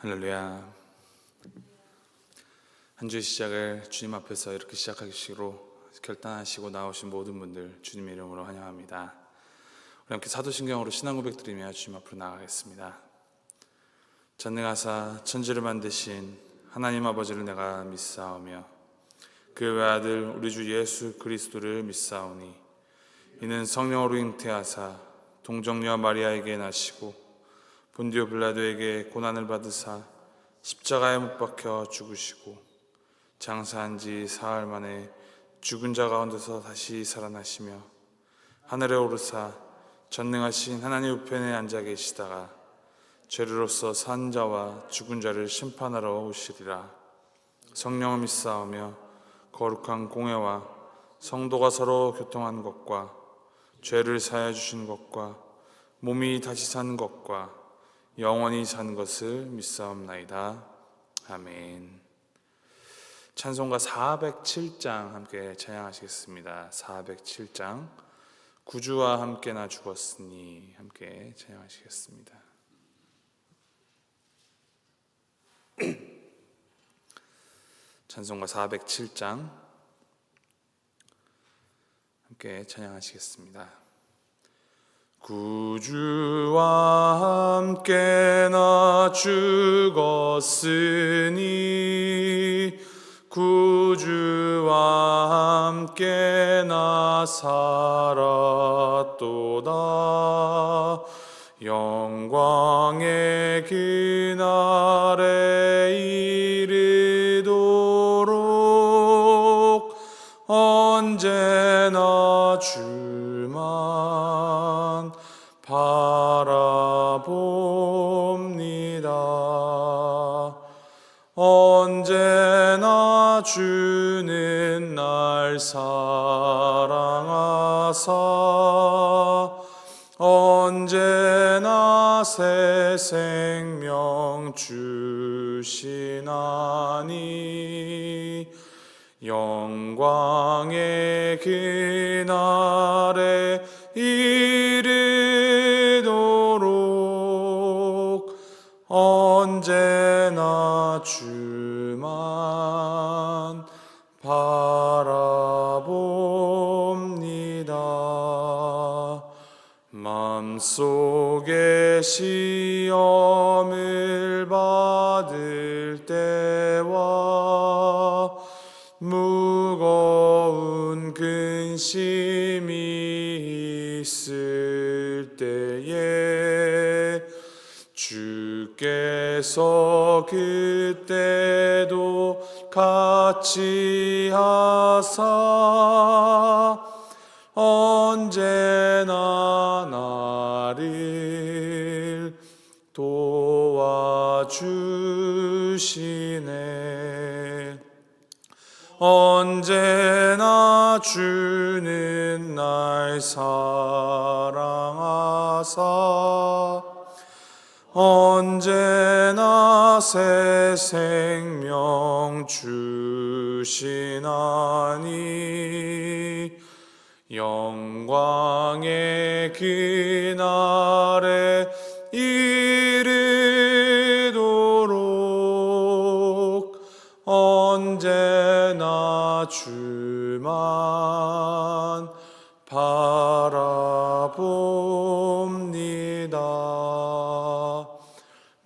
할렐루야. 한 주의 시작을 주님 앞에서 이렇게 시작하기로 결단하시고 나오신 모든 분들 주님의 이름으로 환영합니다. 우리 함께 사도신경으로 신앙 고백 드리며 주님 앞으로 나아가겠습니다. 전능하사 천지를 만드신 하나님 아버지를 내가 믿사오며 그 외아들 우리 주 예수 그리스도를 믿사오니 이는 성령으로 잉태하사 동정녀 마리아에게 나시고 본디오 빌라도에게 고난을 받으사 십자가에 못 박혀 죽으시고 장사한 지 사흘 만에 죽은 자 가운데서 다시 살아나시며 하늘에 오르사 전능하신 하나님 우편에 앉아 계시다가 죄로서 산 자와 죽은 자를 심판하러 오시리라. 성령을 믿사오며 거룩한 공회와 성도가 서로 교통한 것과 죄를 사하여 주신 것과 몸이 다시 산 것과 영원히 사는 것을 믿사옵나이다. 아멘. 찬송가 407장 함께 찬양하시겠습니다. 407장 구주와 함께 나 죽었으니 함께 찬양하시겠습니다. 찬송가 407장 함께 찬양하시겠습니다. 구주와 함께 나 죽었으니 구주와 함께 나 살았도다. 영광의 그날에 이르도록 언제나 주만 바라봅니다. 언제나 주는 날 사랑하사 언제나 새 생명 주시나니 영광의 그날에 이르도록 언제나 주만 바라봅니다. 마음속에 시험을 받을 때와 무거운 근심이 있을 때에 주께서 그때도 같이 하사 언제나 나를 도와주시네. 언제나 주는 날 사랑하사 언제나 새 생명 주시나니 영광의 그날에 이르도록 언제나 주만 바라봅니다.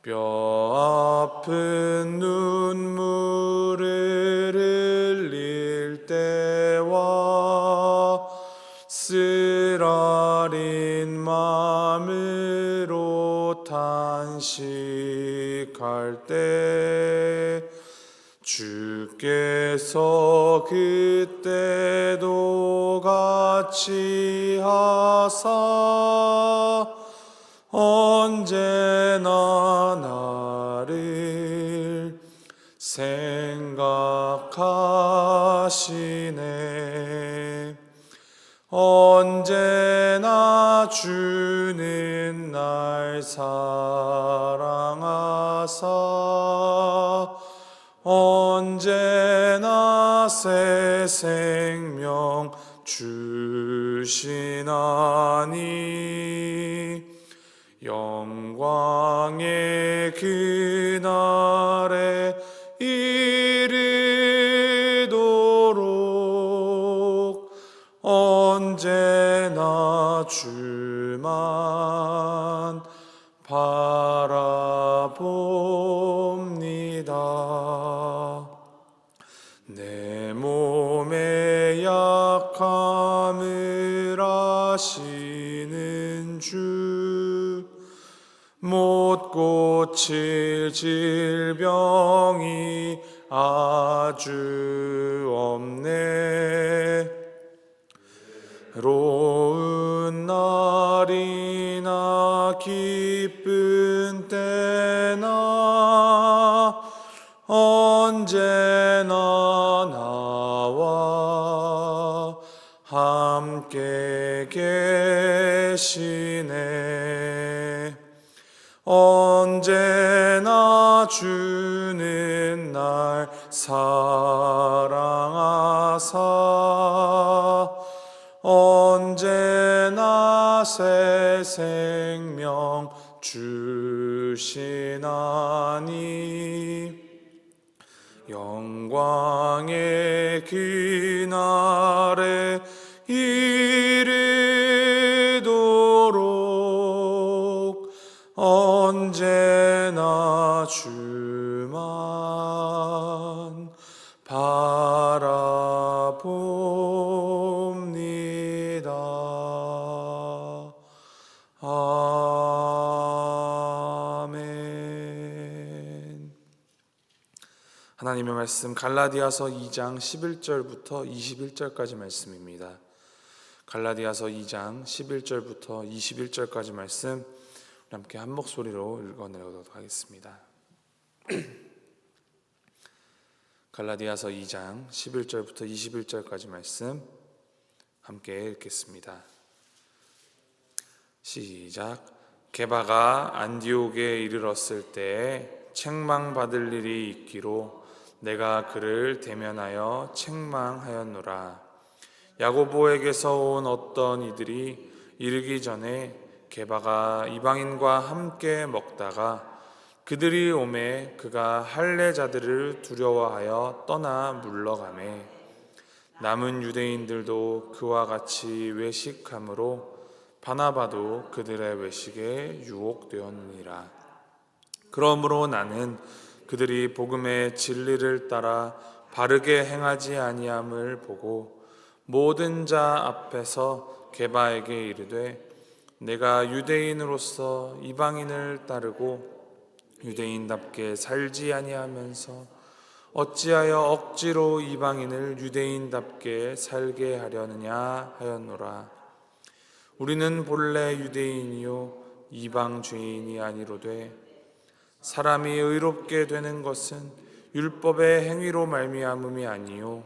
뼈 아픈 눈물을 흘릴 때와 쓰라린 마음으로 탄식할 때 주께서 그때도 같이 하사 언제나 나를 생각하시네. 언제나 주는 날 사랑하사 언제나 새 생명 주시나니 영광의 그날에 이르도록 언제나 주만 바라봅니다. 내 몸의 약함을 아시는 주, 못 고칠 질병이 아주 없네. 괴로운 날이나 기쁜 때나 언제나 나와 함께 계시네. 언제나 주는 날 사랑하사 언제나 새 생명 주시나니. 영광의 그날에 이르도록 언제나 주만 바라봅니다. 아멘. 하나님의 말씀 갈라디아서 2장 11절부터 21절까지 말씀입니다. 갈라디아서 2장 11절부터 21절까지 말씀 우리 함께 한 목소리로 읽어내도록 하겠습니다. 갈라디아서 2장 11절부터 21절까지 말씀 함께 읽겠습니다. 시작. 게바가 안디옥에 이르렀을 때에 책망받을 일이 있기로 내가 그를 대면하여 책망하였노라. 야고보에게서 온 어떤 이들이 이르기 전에 게바가 이방인과 함께 먹다가 그들이 오매 그가 할례자들을 두려워하여 떠나 물러가매 남은 유대인들도 그와 같이 외식함으로 바나바도 그들의 외식에 유혹되었느니라. 그러므로 나는 그들이 복음의 진리를 따라 바르게 행하지 아니함을 보고 모든 자 앞에서 게바에게 이르되 내가 유대인으로서 이방인을 따르고 유대인답게 살지 아니하면서 어찌하여 억지로 이방인을 유대인답게 살게 하려느냐 하였노라. 우리는 본래 유대인이요 이방 죄인이 아니로되 사람이 의롭게 되는 것은 율법의 행위로 말미암음이 아니요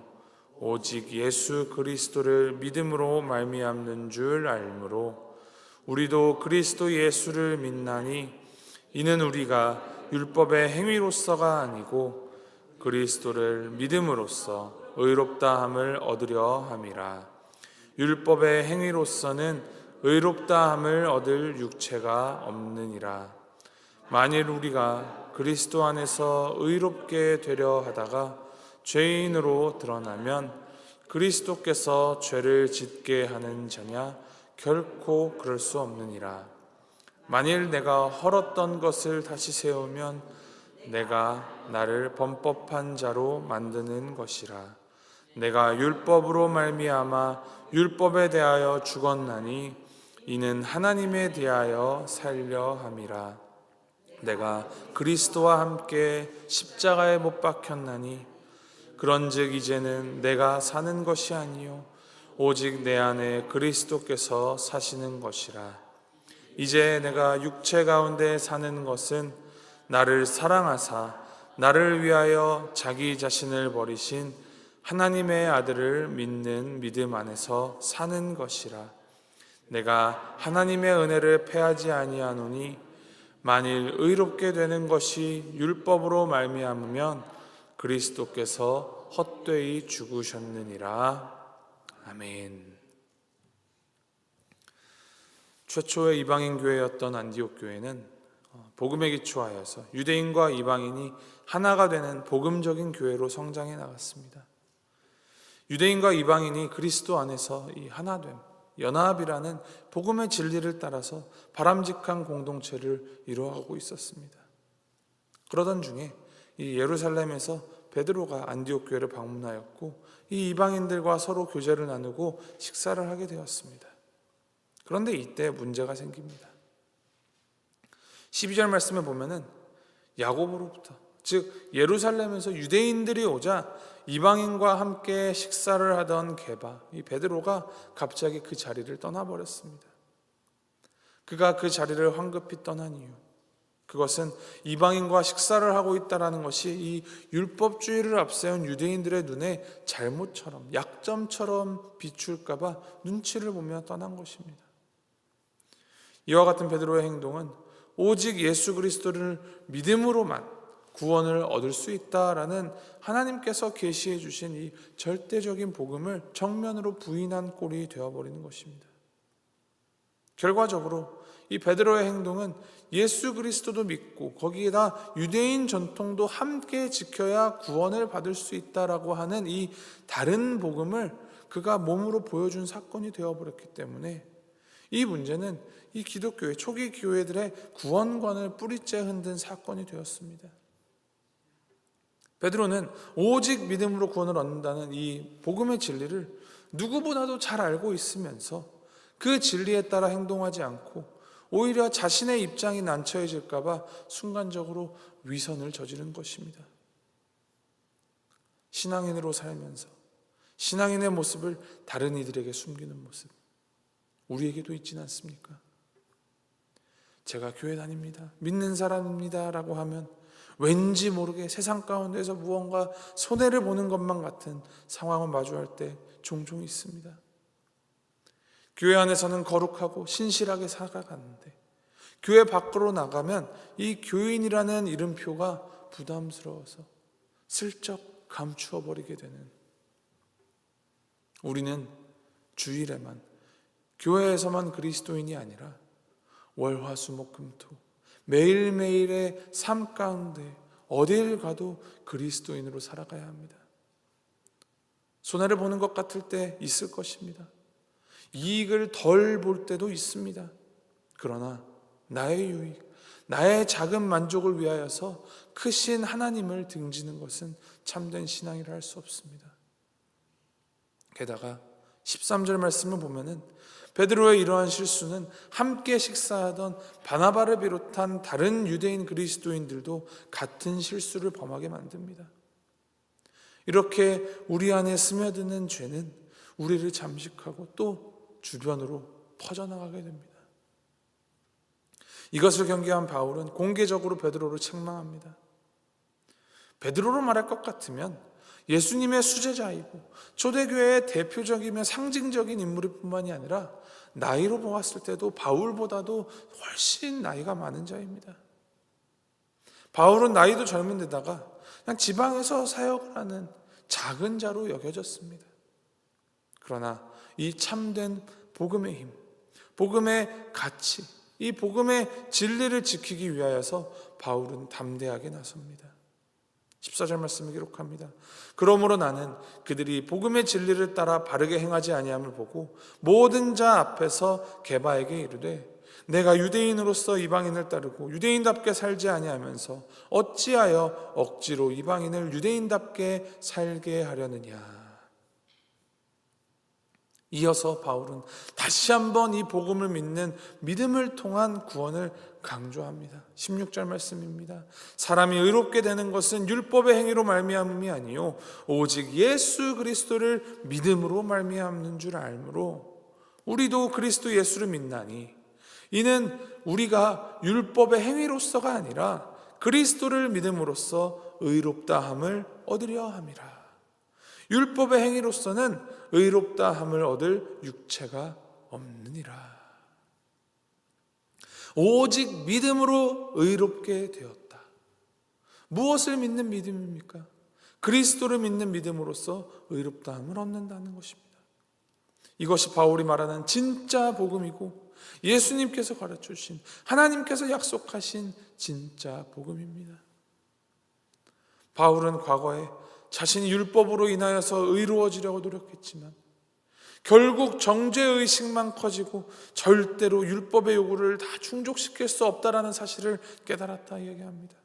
오직 예수 그리스도를 믿음으로 말미암는 줄 알므로 우리도 그리스도 예수를 믿나니 이는 우리가 율법의 행위로서가 아니고 그리스도를 믿음으로써 의롭다함을 얻으려 함이라. 율법의 행위로서는 의롭다함을 얻을 육체가 없느니라. 만일 우리가 그리스도 안에서 의롭게 되려 하다가 죄인으로 드러나면 그리스도께서 죄를 짓게 하는 자냐? 결코 그럴 수 없느니라. 만일 내가 헐었던 것을 다시 세우면 내가 나를 범법한 자로 만드는 것이라. 내가 율법으로 말미암아 율법에 대하여 죽었나니 이는 하나님에 대하여 살려 함이라. 내가 그리스도와 함께 십자가에 못 박혔나니 그런즉 이제는 내가 사는 것이 아니요 오직 내 안에 그리스도께서 사시는 것이라. 이제 내가 육체 가운데 사는 것은 나를 사랑하사 나를 위하여 자기 자신을 버리신 하나님의 아들을 믿는 믿음 안에서 사는 것이라. 내가 하나님의 은혜를 패하지 아니하노니 만일 의롭게 되는 것이 율법으로 말미암으면 그리스도께서 헛되이 죽으셨느니라. 아멘. 최초의 이방인 교회였던 안디옥 교회는 복음에 기초하여서 유대인과 이방인이 하나가 되는 복음적인 교회로 성장해 나갔습니다. 유대인과 이방인이 그리스도 안에서 이 하나됨, 연합이라는 복음의 진리를 따라서 바람직한 공동체를 이루어가고 있었습니다. 그러던 중에 이 예루살렘에서 베드로가 안디옥 교회를 방문하였고 이 이방인들과 서로 교제를 나누고 식사를 하게 되었습니다. 그런데 이때 문제가 생깁니다. 12절 말씀에 보면은 야고보로부터, 즉 예루살렘에서 유대인들이 오자 이방인과 함께 식사를 하던 게바, 이 베드로가 갑자기 그 자리를 떠나버렸습니다. 그가 그 자리를 황급히 떠난 이유, 그것은 이방인과 식사를 하고 있다는 것이 이 율법주의를 앞세운 유대인들의 눈에 잘못처럼, 약점처럼 비출까 봐 눈치를 보며 떠난 것입니다. 이와 같은 베드로의 행동은 오직 예수 그리스도를 믿음으로만 구원을 얻을 수 있다라는 하나님께서 계시해 주신 이 절대적인 복음을 정면으로 부인한 꼴이 되어버리는 것입니다. 결과적으로 이 베드로의 행동은 예수 그리스도도 믿고 거기에다 유대인 전통도 함께 지켜야 구원을 받을 수 있다라고 하는 이 다른 복음을 그가 몸으로 보여준 사건이 되어버렸기 때문에 이 문제는 이 기독교회, 초기 교회들의 구원관을 뿌리째 흔든 사건이 되었습니다. 베드로는 오직 믿음으로 구원을 얻는다는 이 복음의 진리를 누구보다도 잘 알고 있으면서 그 진리에 따라 행동하지 않고 오히려 자신의 입장이 난처해질까 봐 순간적으로 위선을 저지른 것입니다. 신앙인으로 살면서 신앙인의 모습을 다른 이들에게 숨기는 모습, 우리에게도 있지는 않습니까? 제가 교회 다닙니다, 믿는 사람입니다 라고 하면 왠지 모르게 세상 가운데서 무언가 손해를 보는 것만 같은 상황을 마주할 때 종종 있습니다. 교회 안에서는 거룩하고 신실하게 살아가는데 교회 밖으로 나가면 이 교인이라는 이름표가 부담스러워서 슬쩍 감추어 버리게 되는, 우리는 주일에만, 교회에서만 그리스도인이 아니라 월화수목금토 매일매일의 삶 가운데 어딜 가도 그리스도인으로 살아가야 합니다. 손해를 보는 것 같을 때 있을 것입니다. 이익을 덜 볼 때도 있습니다. 그러나 나의 유익, 나의 작은 만족을 위하여서 크신 하나님을 등지는 것은 참된 신앙이라 할 수 없습니다. 게다가 13절 말씀을 보면은 베드로의 이러한 실수는 함께 식사하던 바나바를 비롯한 다른 유대인 그리스도인들도 같은 실수를 범하게 만듭니다. 이렇게 우리 안에 스며드는 죄는 우리를 잠식하고 또 주변으로 퍼져나가게 됩니다. 이것을 경계한 바울은 공개적으로 베드로를 책망합니다. 베드로로 말할 것 같으면 예수님의 수제자이고 초대교회의 대표적이며 상징적인 인물일 뿐만이 아니라 나이로 보았을 때도 바울보다도 훨씬 나이가 많은 자입니다. 바울은 나이도 젊은 데다가 그냥 지방에서 사역을 하는 작은 자로 여겨졌습니다. 그러나 이 참된 복음의 힘, 복음의 가치, 이 복음의 진리를 지키기 위하여서 바울은 담대하게 나섭니다. 14절 말씀을 기록합니다. 그러므로 나는 그들이 복음의 진리를 따라 바르게 행하지 아니함을 보고 모든 자 앞에서 게바에게 이르되 내가 유대인으로서 이방인을 따르고 유대인답게 살지 아니하면서 어찌하여 억지로 이방인을 유대인답게 살게 하려느냐. 이어서 바울은 다시 한번 이 복음을 믿는 믿음을 통한 구원을 강조합니다. 16절 말씀입니다. 사람이 의롭게 되는 것은 율법의 행위로 말미암음이 아니요 오직 예수 그리스도를 믿음으로 말미암는 줄 알므로 우리도 그리스도 예수를 믿나니 이는 우리가 율법의 행위로서가 아니라 그리스도를 믿음으로써 의롭다함을 얻으려 함이라. 율법의 행위로서는 의롭다함을 얻을 육체가 없느니라. 오직 믿음으로 의롭게 되었다. 무엇을 믿는 믿음입니까? 그리스도를 믿는 믿음으로써 의롭다함을 얻는다는 것입니다. 이것이 바울이 말하는 진짜 복음이고 예수님께서 가르쳐주신, 하나님께서 약속하신 진짜 복음입니다. 바울은 과거에 자신이 율법으로 인하여서 의로워지려고 노력했지만 결국 정죄의식만 커지고 절대로 율법의 요구를 다 충족시킬 수 없다라는 사실을 깨달았다 이야기합니다.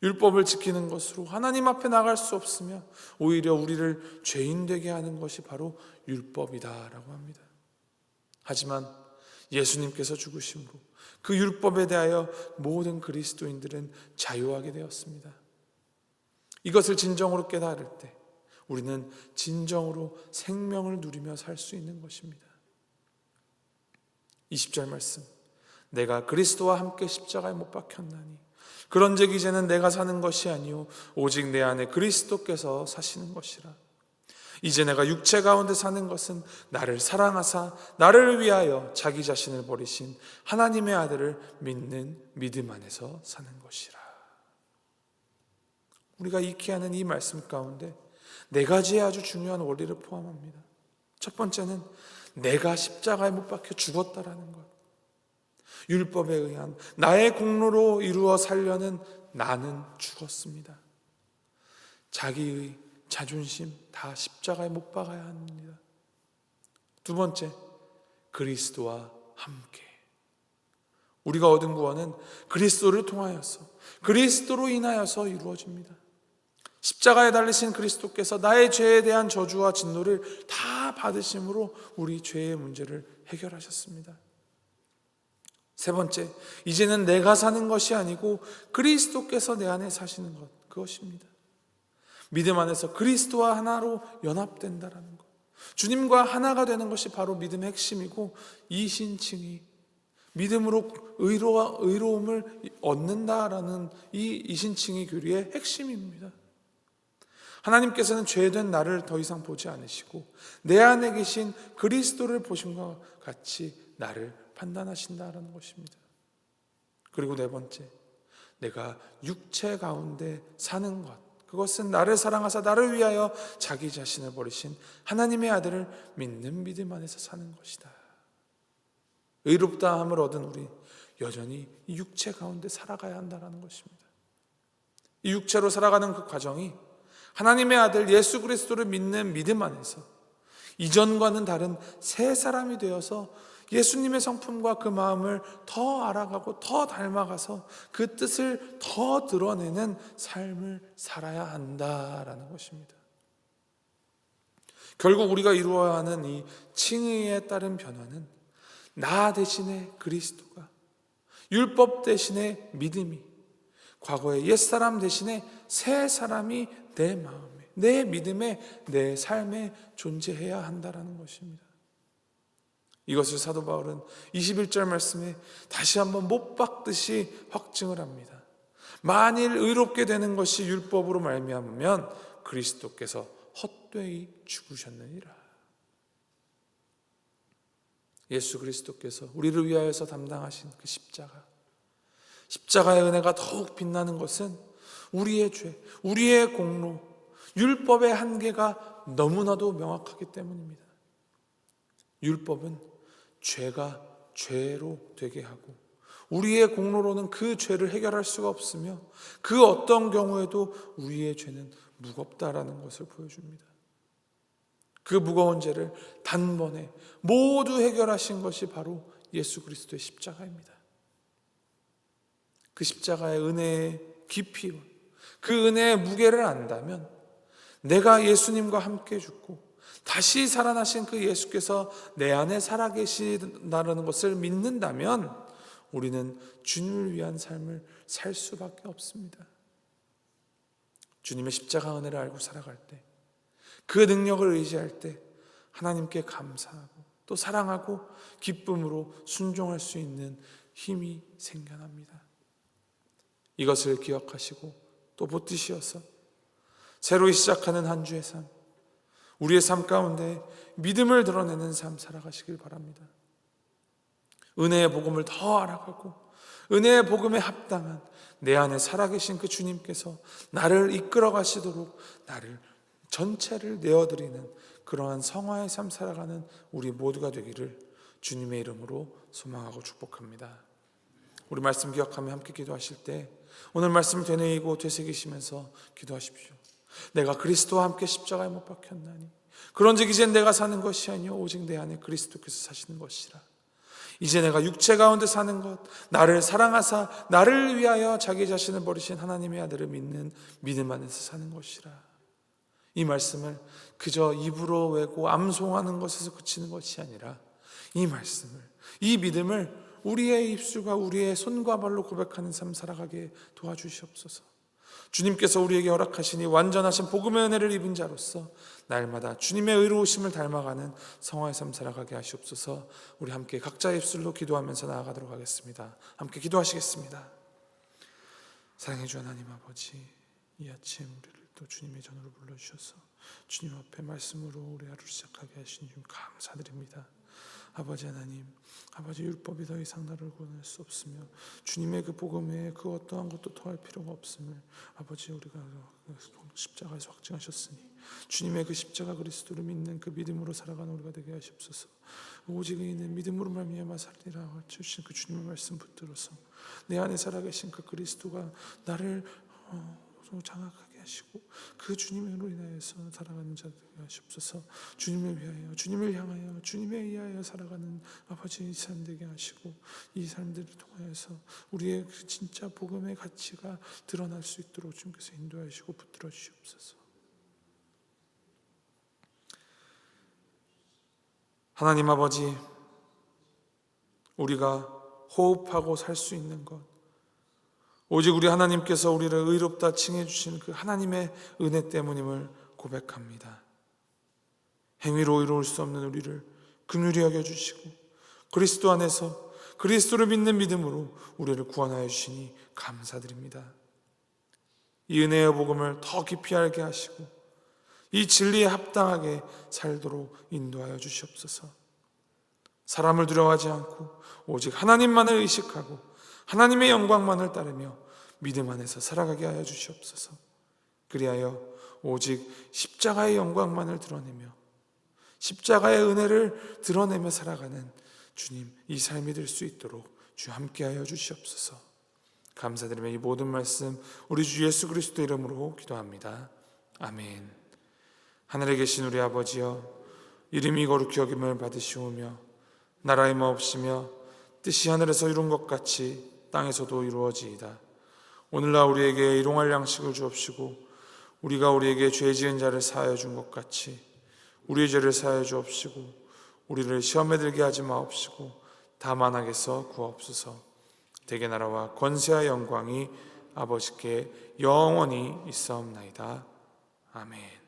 율법을 지키는 것으로 하나님 앞에 나갈 수 없으며 오히려 우리를 죄인 되게 하는 것이 바로 율법이다라고 합니다. 하지만 예수님께서 죽으심으로 그 율법에 대하여 모든 그리스도인들은 자유하게 되었습니다. 이것을 진정으로 깨달을 때 우리는 진정으로 생명을 누리며 살 수 있는 것입니다. 20절 말씀, 내가 그리스도와 함께 십자가에 못 박혔나니 그런즉 이제는 내가 사는 것이 아니요 오직 내 안에 그리스도께서 사시는 것이라. 이제 내가 육체 가운데 사는 것은 나를 사랑하사 나를 위하여 자기 자신을 버리신 하나님의 아들을 믿는 믿음 안에서 사는 것이라. 우리가 익히 하는 이 말씀 가운데 네 가지의 아주 중요한 원리를 포함합니다. 첫 번째는 내가 십자가에 못 박혀 죽었다라는 것. 율법에 의한 나의 공로로 이루어 살려는 나는 죽었습니다. 자기의 자존심 다 십자가에 못 박아야 합니다. 두 번째, 그리스도와 함께. 우리가 얻은 구원은 그리스도를 통하여서, 그리스도로 인하여서 이루어집니다. 십자가에 달리신 그리스도께서 나의 죄에 대한 저주와 진노를 다 받으심으로 우리 죄의 문제를 해결하셨습니다. 세 번째, 이제는 내가 사는 것이 아니고 그리스도께서 내 안에 사시는 것, 그것입니다. 믿음 안에서 그리스도와 하나로 연합된다라는 것, 주님과 하나가 되는 것이 바로 믿음의 핵심이고, 이 신칭이 믿음으로 의로움을 얻는다라는 이 신칭이 교리의 핵심입니다. 하나님께서는 죄된 나를 더 이상 보지 않으시고 내 안에 계신 그리스도를 보심과 같이 나를 판단하신다라는 것입니다. 그리고 네 번째, 내가 육체 가운데 사는 것, 그것은 나를 사랑하사 나를 위하여 자기 자신을 버리신 하나님의 아들을 믿는 믿음 안에서 사는 것이다. 의롭다함을 얻은 우리 여전히 이 육체 가운데 살아가야 한다는 것입니다. 이 육체로 살아가는 그 과정이 하나님의 아들 예수 그리스도를 믿는 믿음 안에서 이전과는 다른 새 사람이 되어서 예수님의 성품과 그 마음을 더 알아가고 더 닮아가서 그 뜻을 더 드러내는 삶을 살아야 한다라는 것입니다. 결국 우리가 이루어야 하는 이 칭의에 따른 변화는 나 대신에 그리스도가, 율법 대신에 믿음이, 과거의 옛사람 대신에 새 사람이 내 마음에, 내 믿음에, 내 삶에 존재해야 한다라는 것입니다. 이것을 사도 바울은 21절 말씀에 다시 한번 못 박듯이 확증을 합니다. 만일 의롭게 되는 것이 율법으로 말미암으면 그리스도께서 헛되이 죽으셨느니라. 예수 그리스도께서 우리를 위하여서 담당하신 그 십자가의 은혜가 더욱 빛나는 것은 우리의 죄, 우리의 공로, 율법의 한계가 너무나도 명확하기 때문입니다. 율법은 죄가 죄로 되게 하고 우리의 공로로는 그 죄를 해결할 수가 없으며 그 어떤 경우에도 우리의 죄는 무겁다라는 것을 보여줍니다. 그 무거운 죄를 단번에 모두 해결하신 것이 바로 예수 그리스도의 십자가입니다. 그 십자가의 은혜의 깊이와 그 은혜의 무게를 안다면 내가 예수님과 함께 죽고 다시 살아나신 그 예수께서 내 안에 살아계신다는 것을 믿는다면 우리는 주님을 위한 삶을 살 수밖에 없습니다. 주님의 십자가 은혜를 알고 살아갈 때, 그 능력을 의지할 때 하나님께 감사하고 또 사랑하고 기쁨으로 순종할 수 있는 힘이 생겨납니다. 이것을 기억하시고 또 붙드시어서 새로 시작하는 한 주의 삶, 우리의 삶 가운데 믿음을 드러내는 삶 살아가시길 바랍니다. 은혜의 복음을 더 알아가고 은혜의 복음에 합당한 내 안에 살아계신 그 주님께서 나를 이끌어 가시도록 나를 전체를 내어드리는 그러한 성화의 삶 살아가는 우리 모두가 되기를 주님의 이름으로 소망하고 축복합니다. 우리 말씀 기억하며 함께 기도하실 때 오늘 말씀을 되뇌이고 되새기시면서 기도하십시오. 내가 그리스도와 함께 십자가에 못 박혔나니 그런즉 이젠 내가 사는 것이 아니요 오직 내 안에 그리스도께서 사시는 것이라. 이제 내가 육체 가운데 사는 것, 나를 사랑하사 나를 위하여 자기 자신을 버리신 하나님의 아들을 믿는 믿음 안에서 사는 것이라. 이 말씀을 그저 입으로 외고 암송하는 것에서 그치는 것이 아니라 이 말씀을, 이 믿음을 우리의 입술과 우리의 손과 발로 고백하는 삶 살아가게 도와주시옵소서. 주님께서 우리에게 허락하시니 완전하신 복음의 은혜를 입은 자로서 날마다 주님의 의로우심을 닮아가는 성화의 삶 살아가게 하시옵소서. 우리 함께 각자의 입술로 기도하면서 나아가도록 하겠습니다. 함께 기도하시겠습니다. 사랑해 주 하나님 아버지, 이 아침 우리를 또 주님의 전으로 불러주셔서 주님 앞에 말씀으로 우리 하루를 시작하게 하신 주님 감사드립니다. 아버지 하나님, 아버지 율법이 더 이상 나를 구원할 수 없으며 주님의 그 복음에 그 어떠한 것도 더할 필요가 없음을 아버지 우리가 십자가에서 확증하셨으니 주님의 그 십자가 그리스도를 믿는 그 믿음으로 살아가는 우리가 되게 하시옵소서. 오직 이는 믿음으로 말미암아 살리라 주신 그 주님의 말씀 붙들어서 내 안에 살아계신 그 그리스도가 나를 장악하게 하시고 그 주님으로 인하여서 살아가는 자들 되게 하시옵소서. 주님을 위하여, 주님을 향하여, 주님에 의하여 살아가는 아버지 이 삶 되게 하시고 이 삶들을 통하여서 우리의 그 진짜 복음의 가치가 드러날 수 있도록 주님께서 인도하시고 붙들어 주시옵소서. 하나님 아버지, 우리가 호흡하고 살 수 있는 것 오직 우리 하나님께서 우리를 의롭다 칭해 주신 그 하나님의 은혜 때문임을 고백합니다. 행위로 의로울 수 없는 우리를 긍휼히 여겨 주시고 그리스도 안에서 그리스도를 믿는 믿음으로 우리를 구원하여 주시니 감사드립니다. 이 은혜의 복음을 더 깊이 알게 하시고 이 진리에 합당하게 살도록 인도하여 주시옵소서. 사람을 두려워하지 않고 오직 하나님만을 의식하고 하나님의 영광만을 따르며 믿음 안에서 살아가게 하여 주시옵소서. 그리하여 오직 십자가의 영광만을 드러내며 십자가의 은혜를 드러내며 살아가는 주님 이 삶이 될 수 있도록 주 함께하여 주시옵소서. 감사드리며 이 모든 말씀 우리 주 예수 그리스도 이름으로 기도합니다. 아멘. 하늘에 계신 우리 아버지여, 이름이 거룩히 여김을 받으시오며 나라의 마옵시며 뜻이 하늘에서 이룬 것 같이 땅에서도 이루어지이다. 오늘날 우리에게 일용할 양식을 주옵시고 우리가 우리에게 죄 지은 자를 사하여 준 것 같이 우리의 죄를 사하여 주옵시고 우리를 시험에 들게 하지 마옵시고 다만 악에서 구하옵소서. 대개 나라와 권세와 영광이 아버지께 영원히 있사옵나이다. 아멘.